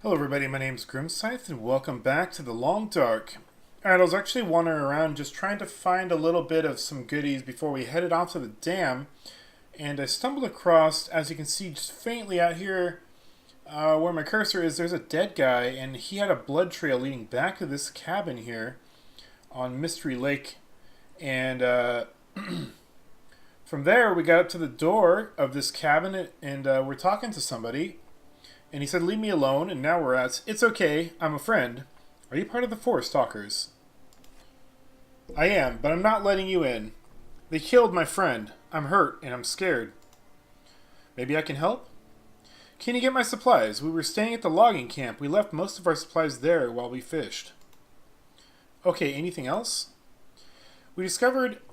Hello everybody, my name's Grimscythe and welcome back to the Long Dark. Alright, I was actually wandering around just trying to find a little bit of some goodies before we headed off to the dam, and I stumbled across, as you can see just faintly out here where my cursor is, there's a dead guy, and he had a blood trail leading back to this cabin here on Mystery Lake, and from there we got up to the door of this cabin and we're talking to somebody. And he said, leave me alone, and now we're at, it's okay, I'm a friend. Are you part of the Forest Talkers? I am, but I'm not letting you in. They killed my friend. I'm hurt, and I'm scared. Maybe I can help? Can you get my supplies? We were staying at the logging camp. We left most of our supplies there while we fished. Okay, anything else? We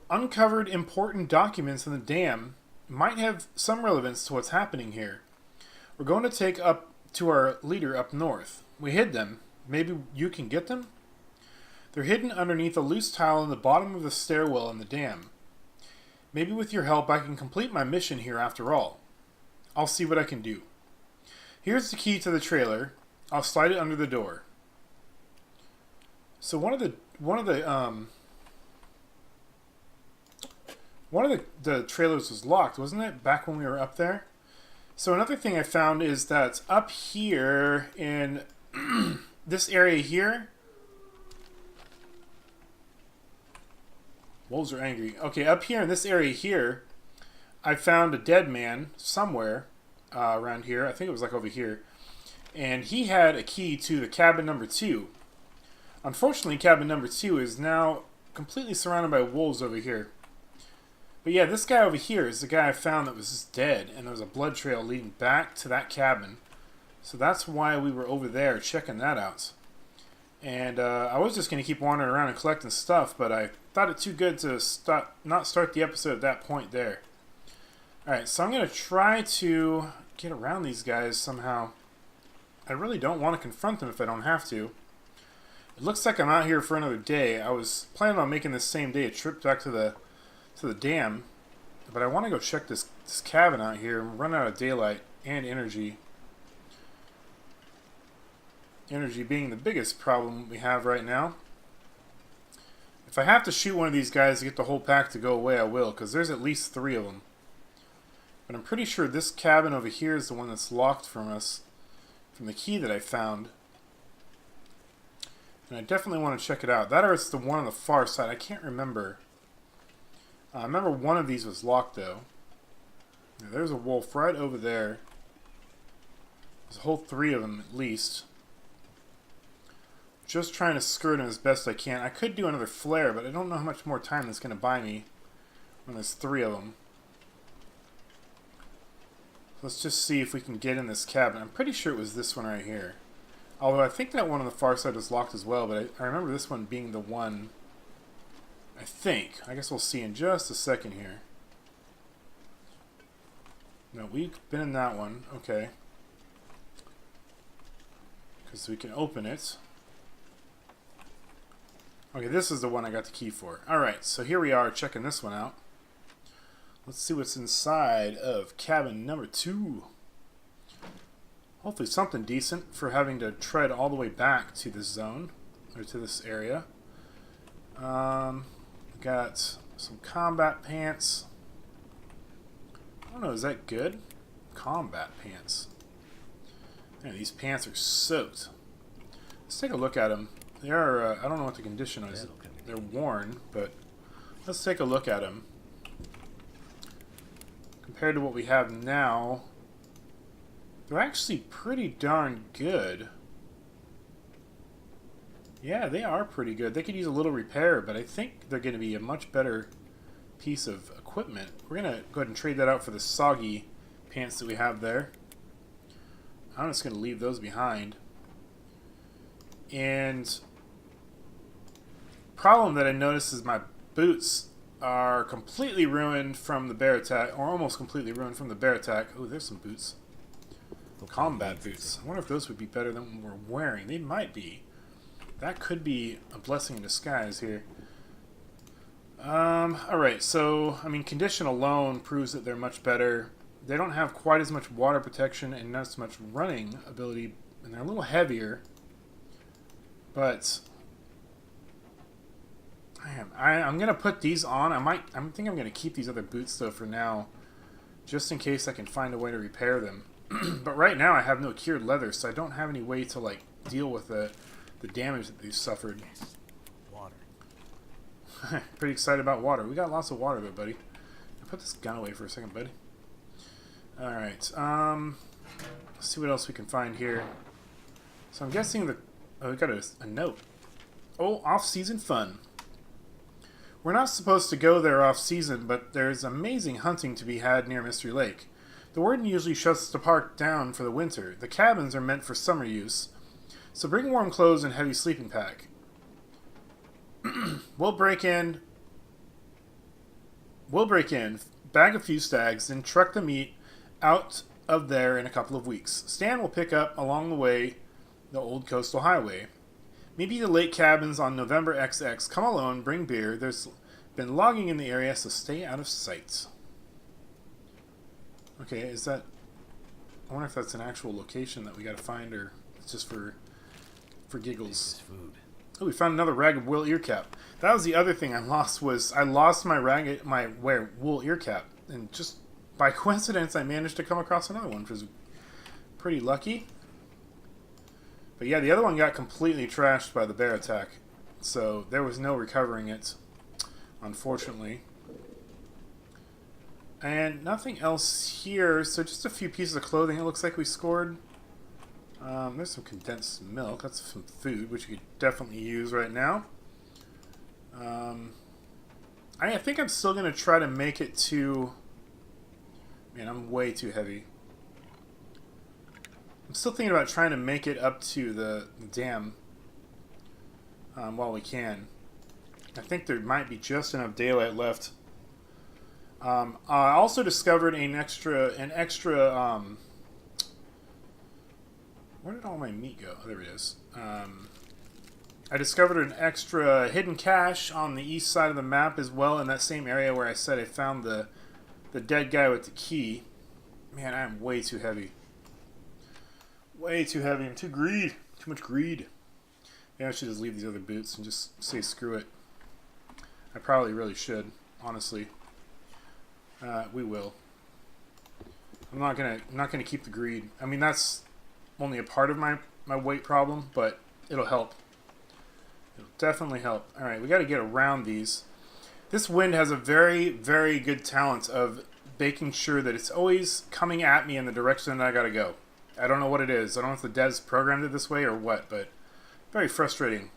uncovered important documents in the dam. Might have some relevance to what's happening here. We're going to take up to our leader up north. We hid them. Maybe you can get them? They're hidden underneath a loose tile in the bottom of the stairwell in the dam. Maybe with your help I can complete my mission here after all. I'll see what I can do. Here's the key to the trailer. I'll slide it under the door. So one of the trailers was locked, wasn't it? Back when we were up there? So another thing I found is that up here in this area here, wolves are angry. Okay, up here in this area here, I found a dead man somewhere around here. I think it was like over here. And he had a key to the cabin number 2. Unfortunately, cabin number 2 is now completely surrounded by wolves over here. But yeah, this guy over here is the guy I found that was just dead, and there was a blood trail leading back to that cabin. So that's why we were over there checking that out. And I was just going to keep wandering around and collecting stuff, but I thought it too good to not start the episode at that point there. Alright, so I'm going to try to get around these guys somehow. I really don't want to confront them if I don't have to. It looks like I'm out here for another day. I was planning on making this same day a trip back to the dam, but I want to go check this cabin out here and run out of daylight and energy. Energy being the biggest problem we have right now. If I have to shoot one of these guys to get the whole pack to go away, I will, because there's at least 3 of them. But I'm pretty sure this cabin over here is the one that's locked from us, from the key that I found. And I definitely want to check it out. That or it's the one on the far side. I can't remember. I remember one of these was locked, though. Now, there's a wolf right over there. There's a whole 3 of them, at least. Just trying to skirt them as best I can. I could do another flare, but I don't know how much more time that's going to buy me when there's 3 of them. Let's just see if we can get in this cabin. I'm pretty sure it was this one right here. Although I think that one on the far side was locked as well, but I remember this one being the one... I think. I guess we'll see in just a second here. No, we've been in that one. Okay. Because we can open it. Okay, this is the one I got the key for. Alright, so here we are checking this one out. Let's see what's inside of cabin number 2. Hopefully something decent for having to tread all the way back to this zone. Or to this area. Got some combat pants. I don't know, is that good? Combat pants. Man, these pants are soaked. Let's take a look at them. They are, I don't know what the condition is. They're worn, but let's take a look at them. Compared to what we have now, they're actually pretty darn good. Yeah, they are pretty good. They could use a little repair, but I think they're going to be a much better piece of equipment. We're going to go ahead and trade that out for the soggy pants that we have there. I'm just going to leave those behind. And problem that I noticed is my boots are completely ruined from the bear attack, or almost completely ruined from the bear attack. Oh, there's some boots. Combat boots. I wonder if those would be better than what we're wearing. They might be. That could be a blessing in disguise here. Alright, so, I mean, condition alone proves that they're much better. They don't have quite as much water protection and not as much running ability and they're a little heavier, but I'm gonna put these on. I think I'm gonna keep these other boots though for now, just in case I can find a way to repair them. But right now I have no cured leather, so I don't have any way to like deal with the damage that they've suffered. Water. Pretty excited about water. We got lots of water though, buddy. I'll put this gun away for a second, buddy. Alright, let's see what else we can find here. So I'm guessing that... Oh, we got a note. Oh, off-season fun. We're not supposed to go there off-season, but there's amazing hunting to be had near Mystery Lake. The warden usually shuts the park down for the winter. The cabins are meant for summer use. So bring warm clothes and heavy sleeping pack. We'll break in, bag a few stags, then truck the meat out of there in a couple of weeks. Stan will pick up along the way the old coastal highway. Maybe the lake cabins on November XX. Come alone, bring beer. There's been logging in the area, so stay out of sight. Okay, is that... I wonder if that's an actual location that we gotta find, or it's just for giggles. Food. Oh, we found another ragged wool ear cap. That was the other thing I lost, was I lost my wool ear cap, and just by coincidence I managed to come across another one, which was pretty lucky. But yeah, the other one got completely trashed by the bear attack, so there was no recovering it, unfortunately. And nothing else here, so just a few pieces of clothing it looks like we scored. There's some condensed milk. That's some food, which you could definitely use right now. I think I'm still going to try to make it to... Man, I'm way too heavy. I'm still thinking about trying to make it up to the dam while we can. I think there might be just enough daylight left. I also discovered an extra where did all my meat go? Oh, there it is. I discovered an extra hidden cache on the east side of the map as well, in that same area where I said I found the dead guy with the key. Man, I am way too heavy. Way too heavy. I'm too much greed. Maybe I should just leave these other boots and just say screw it. I probably really should, honestly. We will. I'm not gonna keep the greed. I mean, that's only a part of my weight problem, but it'll help. It'll definitely help. All right, we got to get around these. This wind has a very, very good talent of making sure that it's always coming at me in the direction that I got to go. I don't know what it is. I don't know if the devs programmed it this way or what, but very frustrating.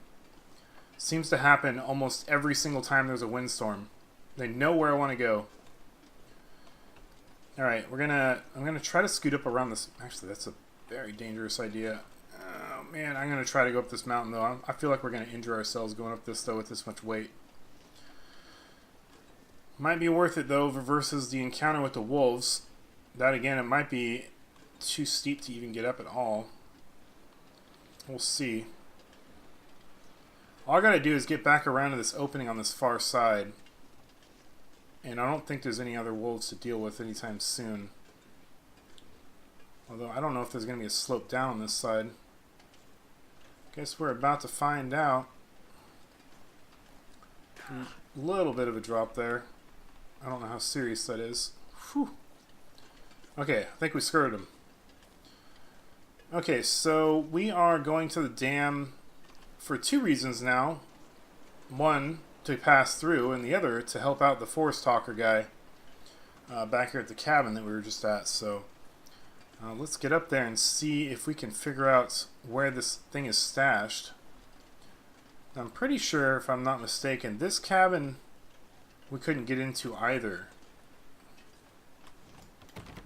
Seems to happen almost every single time there's a windstorm. They know where I want to go. All right, I'm gonna try to scoot up around this. Actually, that's a very dangerous idea. Oh man, I'm gonna try to go up this mountain though. I feel like we're gonna injure ourselves going up this though with this much weight. Might be worth it though versus the encounter with the wolves. That again, it might be too steep to even get up at all. We'll see. All I gotta do is get back around to this opening on this far side. And I don't think there's any other wolves to deal with anytime soon. Although I don't know if there's going to be a slope down on this side. Guess we're about to find out. A little bit of a drop there. I don't know how serious that is. Whew. Okay, I think we skirted him. Okay, so we are going to the dam for two reasons now. One, to pass through, and the other to help out the forest talker guy back here at the cabin that we were just at. So let's get up there and see if we can figure out where this thing is stashed. I'm pretty sure, if I'm not mistaken, this cabin we couldn't get into either.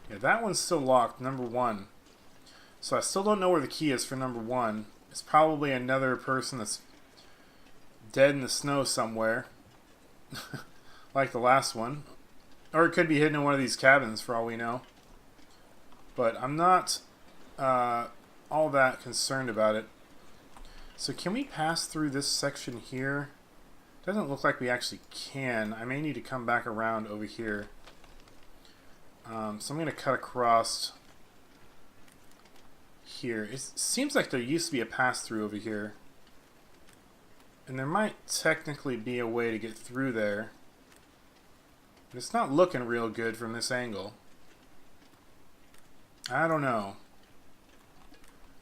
Yeah, that one's still locked, number one. So I still don't know where the key is for number one. It's probably another person that's dead in the snow somewhere. Like the last one. Or it could be hidden in one of these cabins for all we know. But I'm not all that concerned about it. So can we pass through this section here? Doesn't look like we actually can. I may need to come back around over here. So I'm going to cut across here. It seems like there used to be a pass-through over here. And there might technically be a way to get through there. But it's not looking real good from this angle. I don't know.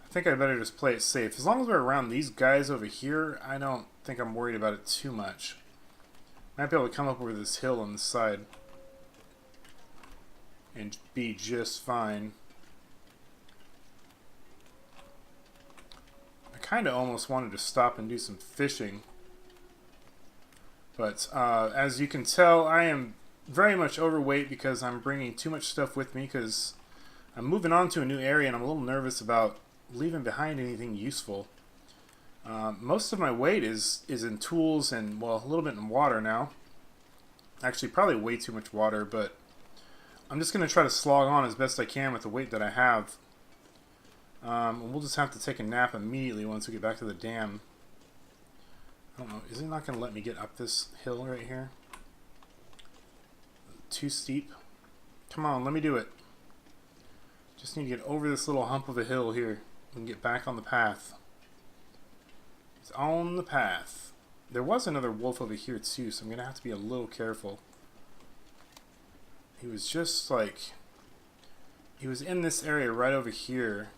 I think I better just play it safe. As long as we're around these guys over here, I don't think I'm worried about it too much. Might be able to come up over this hill on the side and be just fine. I kind of almost wanted to stop and do some fishing. But as you can tell, I am very much overweight because I'm bringing too much stuff with me because I'm moving on to a new area and I'm a little nervous about leaving behind anything useful. Most of my weight is in tools and, well, a little bit in water now. Actually, probably way too much water, but I'm just going to try to slog on as best I can with the weight that I have. We'll just have to take a nap immediately once we get back to the dam. I don't know, is it not going to let me get up this hill right here? Too steep? Come on, let me do it. Just need to get over this little hump of a hill here and get back on the path. It's on the path. There was another wolf over here too, so I'm going to have to be a little careful. He was just like... He was in this area right over here.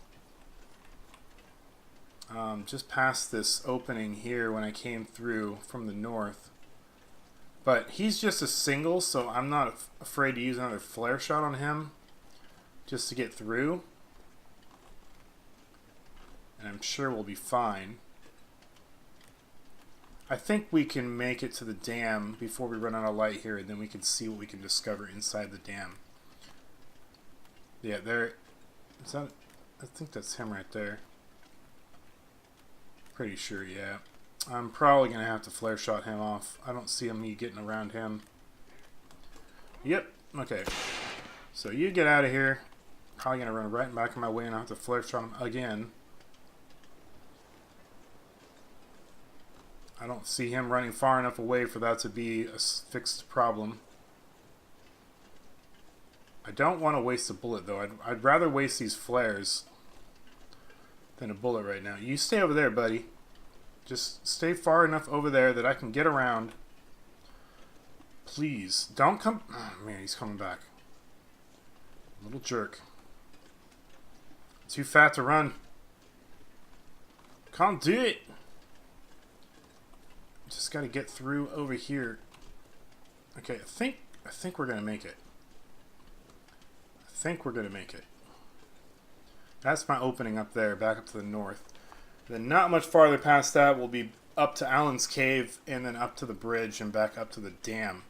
Just past this opening here when I came through from the north. But he's just a single, so I'm not afraid to use another flare shot on him just to get through. And I'm sure we'll be fine. I think we can make it to the dam before we run out of light here, and then we can see what we can discover inside the dam. Yeah, there. Is that? I think that's him right there. Pretty sure, yeah. I'm probably going to have to flare shot him off. I don't see me getting around him. Yep, okay. So you get out of here. Probably going to run right back in my way and I'll have to flare shot him again. I don't see him running far enough away for that to be a fixed problem. I don't want to waste a bullet though. I'd rather waste these flares than a bullet right now. You stay over there, buddy. Just stay far enough over there that I can get around. Please, don't come... Oh, man, he's coming back. Little jerk. Too fat to run. Can't do it. Just got to get through over here. Okay, I think we're going to make it. I think we're going to make it. That's my opening up there, back up to the north. Then not much farther past that, we'll be up to Allen's Cave, and then up to the bridge and back up to the dam.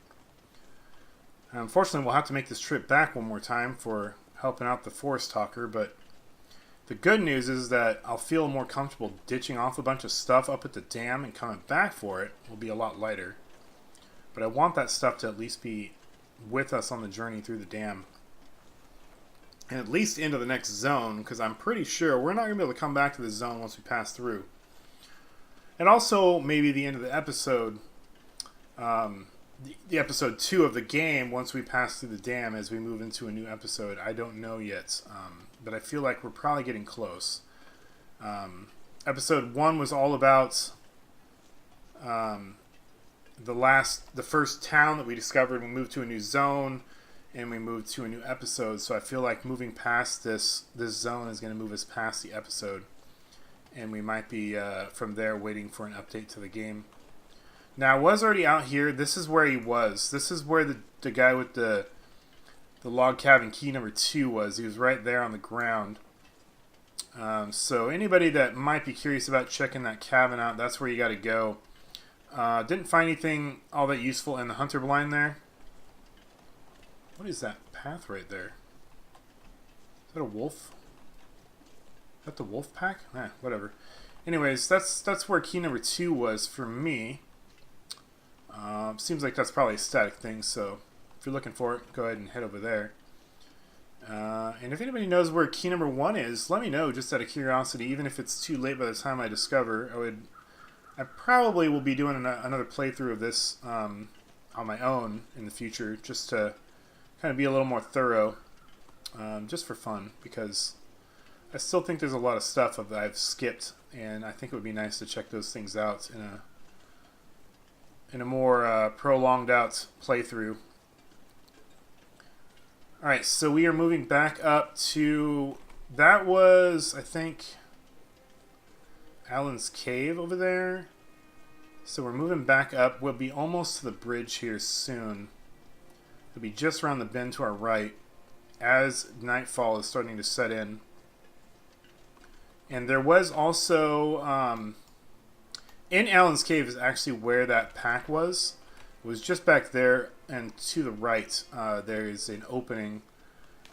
And unfortunately, we'll have to make this trip back one more time for helping out the Forest Talker, but the good news is that I'll feel more comfortable ditching off a bunch of stuff up at the dam and coming back for it will be a lot lighter. But I want that stuff to at least be with us on the journey through the dam. And at least into the next zone, because I'm pretty sure we're not going to be able to come back to the zone once we pass through. And also, maybe the end of the episode, the episode 2 of the game, once we pass through the dam as we move into a new episode. I don't know yet, but I feel like we're probably getting close. Episode 1 was all about the first town that we discovered. We moved to a new zone. And we moved to a new episode, so I feel like moving past this zone is going to move us past the episode. And we might be, from there, waiting for an update to the game. Now, I was already out here. This is where he was. This is where the guy with the log cabin key number 2 was. He was right there on the ground. So anybody that might be curious about checking that cabin out, that's where you got to go. Didn't find anything all that useful in the hunter blind there. What is that path right there? Is that a wolf? Is that the wolf pack? Whatever. Anyways, that's where key number 2 was for me. Seems like that's probably a static thing, so if you're looking for it, go ahead and head over there. And if anybody knows where key number 1 is, let me know, just out of curiosity. Even if it's too late by the time I discover, I probably will be doing another playthrough of this on my own in the future, just to kind of be a little more thorough, just for fun, because I still think there's a lot of stuff that I've skipped, and I think it would be nice to check those things out in a more prolonged out playthrough. Alright, so we are moving back up to... That was, I think, Alan's cave over there. So we're moving back up. We'll be almost to the bridge here soon. It'll be just around the bend to our right as nightfall is starting to set in. And there was also... in Alan's cave is actually where that pack was. It was just back there, and to the right there is an opening.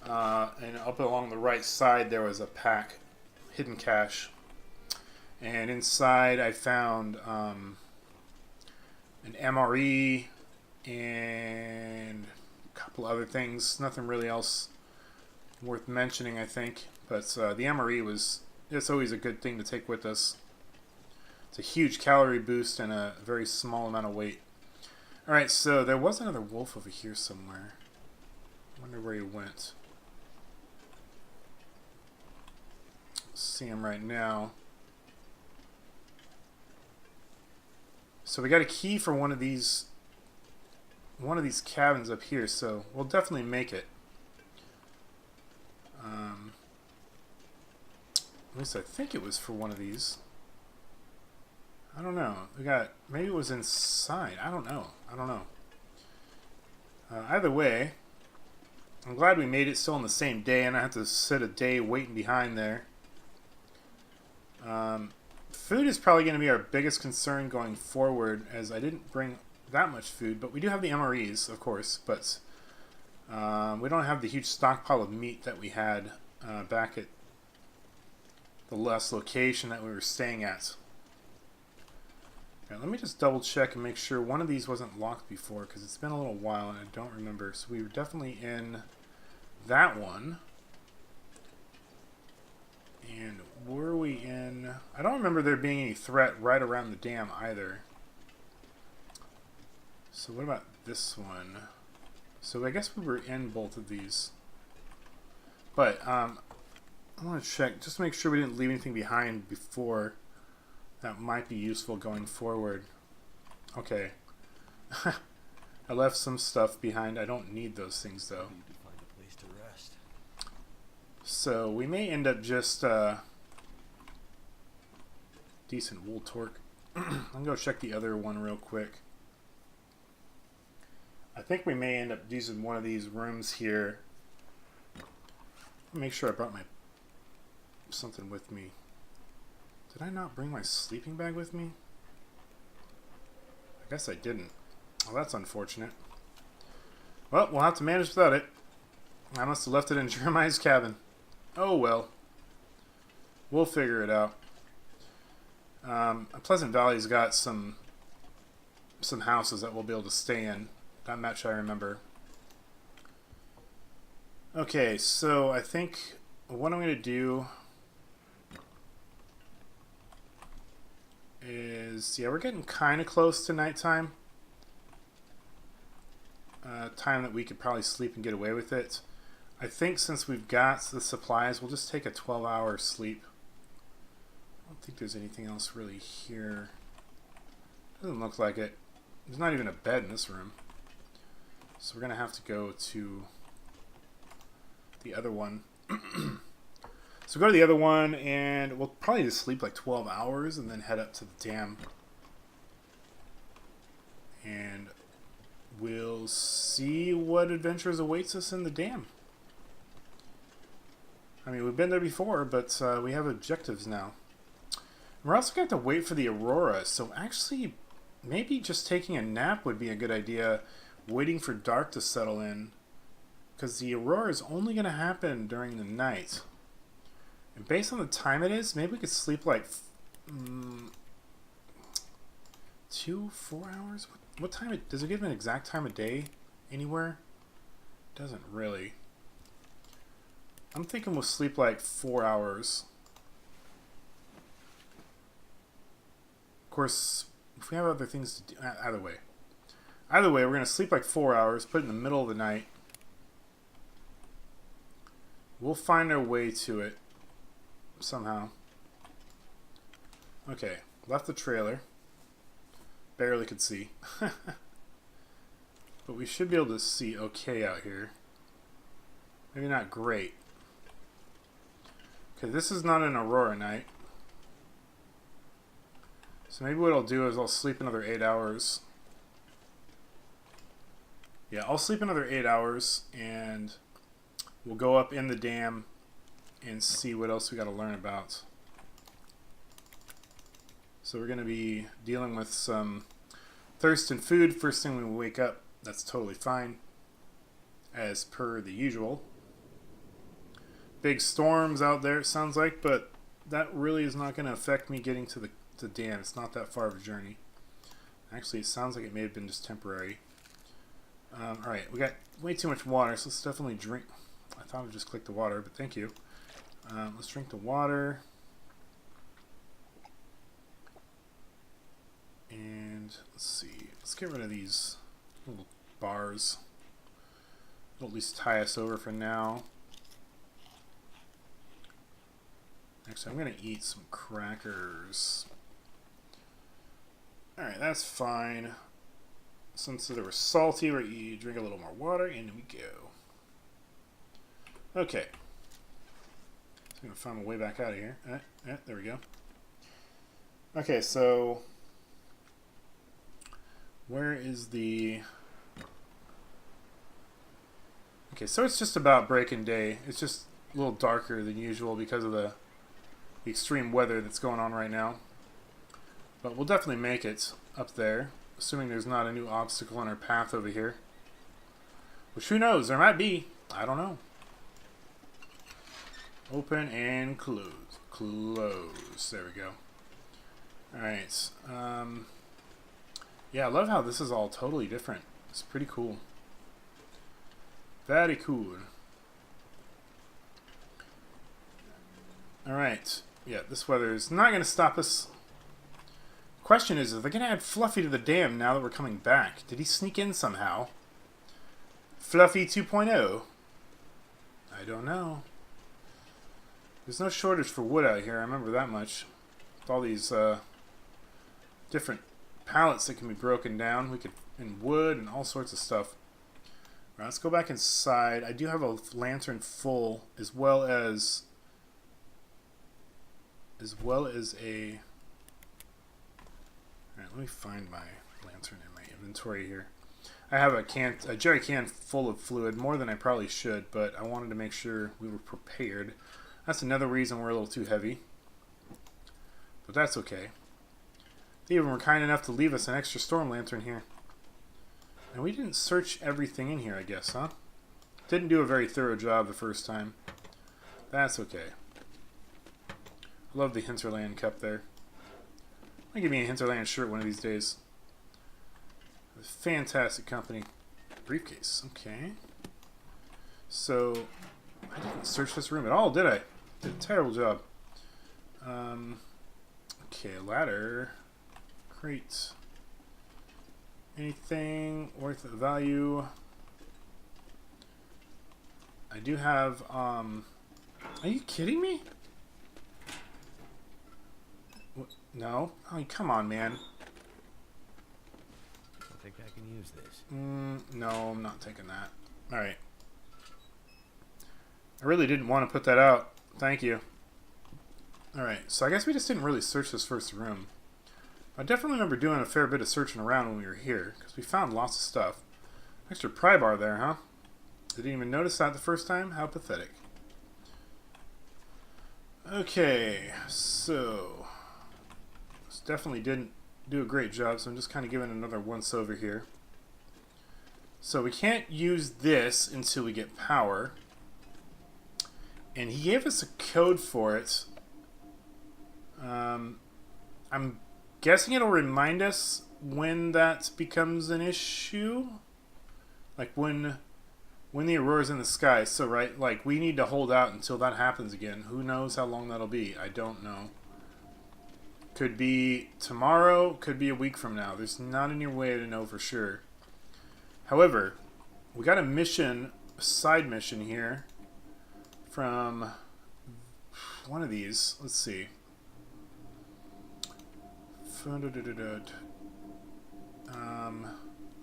And up along the right side there was a pack, hidden cache. And inside I found an MRE and a couple other things. Nothing really else worth mentioning, I think. But the MRE it's always a good thing to take with us. It's a huge calorie boost and a very small amount of weight. Alright, so there was another wolf over here somewhere. I wonder where he went. See him right now. So we got a key for one of these cabins up here, so we'll definitely make it. At least I think it was for one of these. I don't know. Maybe it was inside. I don't know. Either way, I'm glad we made it still on the same day, and I have to sit a day waiting behind there. Food is probably going to be our biggest concern going forward, as I didn't bring that much food, but we do have the MREs, of course, but we don't have the huge stockpile of meat that we had back at the last location that we were staying at. Okay, let me just double check and make sure one of these wasn't locked before, because it's been a little while and I don't remember. So we were definitely in that one. And were we in... I don't remember there being any threat right around the dam either. So what about this one? So I guess we were in both of these. But I want to check just to make sure we didn't leave anything behind before. That might be useful going forward. Okay. I left some stuff behind. I don't need those things though. So we may end up just decent wool torque. I'm gonna go check the other one real quick. I think we may end up using one of these rooms here. Make sure I brought my something with me. Did I not bring my sleeping bag with me? I guess I didn't. Well, that's unfortunate. Well, we'll have to manage without it. I must have left it in Jeremiah's cabin. Oh well. We'll figure it out. Pleasant Valley's got some houses that we'll be able to stay in. That much I remember. Okay, so I think what I'm going to do is, yeah, we're getting kind of close to nighttime. Time that we could probably sleep and get away with it. I think since we've got the supplies, we'll just take a 12-hour sleep. I don't think there's anything else really here. Doesn't look like it. There's not even a bed in this room. So we're going to have to go to the other one. So go to the other one, and we'll probably just sleep like 12 hours and then head up to the dam. And we'll see what adventures awaits us in the dam. I mean, we've been there before, but we have objectives now. We're also going to have to wait for the aurora, so actually, maybe just taking a nap would be a good idea, waiting for dark to settle in. Because the aurora is only going to happen during the night. And based on the time it is, maybe we could sleep like 4 hours? What time? Does it give an exact time of day anywhere? Doesn't really. I'm thinking we'll sleep like 4 hours. Of course, if we have other things to do, either way, we're going to sleep like 4 hours, put it in the middle of the night. We'll find our way to it. somehow. Okay, left the trailer. Barely could see. But we should be able to see okay out here. Maybe not great. Okay, this is not an aurora night. So maybe what I'll do is I'll sleep another 8 hours. Yeah, I'll sleep another 8 hours and we'll go up in the dam and see what else we got to learn about. So we're going to be dealing with some thirst and food first thing when we wake up. That's totally fine, as per the usual. Big storms out there, it sounds like, but that really is not going to affect me getting to the dam. It's not that far of a journey. Actually, it sounds like it may have been just temporary. Alright, we got way too much water, so let's definitely drink. I thought I just clicked the water, but thank you. Let's drink the water. And let's see. Let's get rid of these little bars. It'll at least tie us over for now. Actually, I'm going to eat some crackers. Alright, that's fine. Since they were salty, we drink a little more water, and we go. Okay. So I'm going to find my way back out of here. There we go. Okay, so where is the... Okay, so it's just about breaking day. It's just a little darker than usual because of the extreme weather that's going on right now. But we'll definitely make it up there, assuming there's not a new obstacle on our path over here. Which, who knows? There might be. I don't know. Open and close. Close. There we go. Alright. Yeah, I love how this is all totally different. It's pretty cool. Very cool. Alright. Yeah, this weather is not going to stop us. Question is, they're going to add Fluffy to the dam now that we're coming back? Did he sneak in somehow? Fluffy 2.0? I don't know. There's no shortage for wood out here, I remember that much. With all these different pallets that can be broken down, and wood and all sorts of stuff. Alright, let's go back inside. I do have a lantern full, as well as a... Alright, let me find my lantern in my inventory here. I have a jerry can full of fluid, more than I probably should, but I wanted to make sure we were prepared. That's another reason we're a little too heavy. But that's okay. They even were kind enough to leave us an extra storm lantern here. And we didn't search everything in here, I guess, huh? Didn't do a very thorough job the first time. That's okay. I love the Hinterland cup there. I'll give me a Hinterland shirt one of these days. Fantastic company. Briefcase, okay. So, I didn't search this room at all, did I? Did a terrible job. Okay, ladder. Great. Anything worth of value? I do have, are you kidding me? What? No? I mean, come on, man. I think I can use this. No, I'm not taking that. Alright. I really didn't want to put that out. Thank you. Alright, so I guess we just didn't really search this first room. I definitely remember doing a fair bit of searching around when we were here, because we found lots of stuff. Extra pry bar there, huh? Didn't even notice that the first time? How pathetic. Okay, so... This definitely didn't do a great job, so I'm just kind of giving another once over here. So we can't use this until we get power. And he gave us a code for it. I'm guessing it'll remind us when that becomes an issue. Like when the aurora's in the sky. So right, like we need to hold out until that happens again. Who knows how long that'll be? I don't know. Could be tomorrow, could be a week from now. There's not any way to know for sure. However, we got a mission, a side mission here from one of these. Let's see.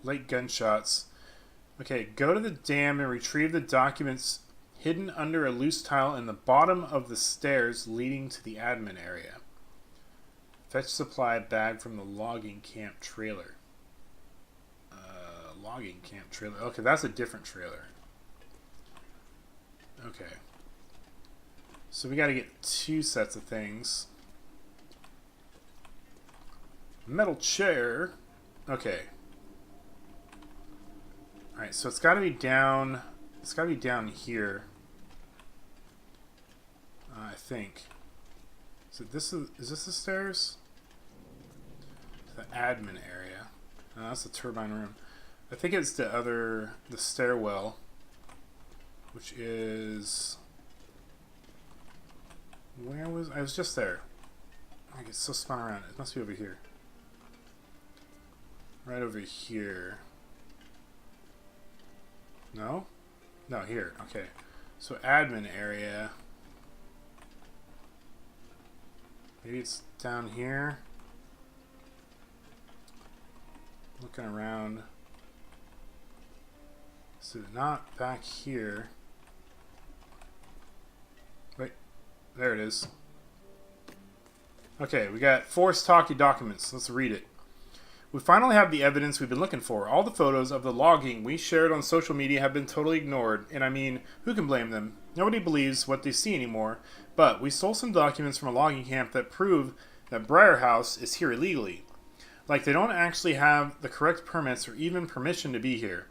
Late gunshots. Okay, go to the dam and retrieve the documents hidden under a loose tile in the bottom of the stairs leading to the admin area. Fetch supply bag from the logging camp trailer. Logging camp trailer. Okay, that's a different trailer. Okay. So we got to get 2 sets of things. Metal chair. Okay. Alright, so it's got to be down... It's got to be down here. I think. So this is this the stairs? The admin area. Oh, that's the turbine room. I think it's the stairwell, which is... Where was... I was just there. I get so spun around. It must be over here. Right over here. No? No, here. Okay. So admin area. Maybe it's down here. Looking around. So not back here. Wait. There it is. Okay, we got forced talkie documents. Let's read it. We finally have the evidence we've been looking for. All the photos of the logging we shared on social media have been totally ignored, and I mean, who can blame them? Nobody believes what they see anymore, but we stole some documents from a logging camp that prove that Briar House is here illegally. Like they don't actually have the correct permits or even permission to be here.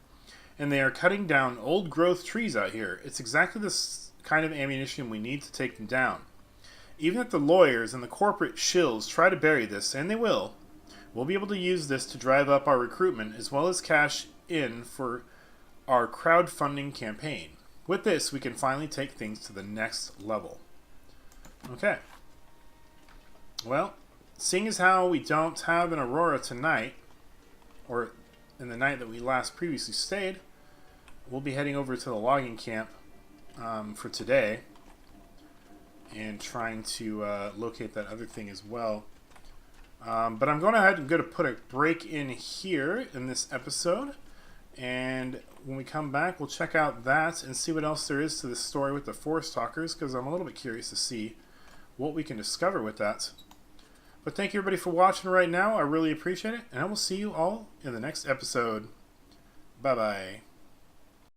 And they are cutting down old growth trees out here. It's exactly this kind of ammunition we need to take them down. Even if the lawyers and the corporate shills try to bury this, and they will, we'll be able to use this to drive up our recruitment as well as cash in for our crowdfunding campaign. With this, we can finally take things to the next level. Okay. Well, seeing as how we don't have an Aurora tonight, or in the night that we last previously stayed, we'll be heading over to the logging camp for today and trying to locate that other thing as well. But I'm going to put a break in here in this episode, and when we come back, we'll check out that and see what else there is to the story with the Forest Talkers, because I'm a little bit curious to see what we can discover with that. But thank you everybody for watching right now. I really appreciate it, and I will see you all in the next episode. Bye-bye.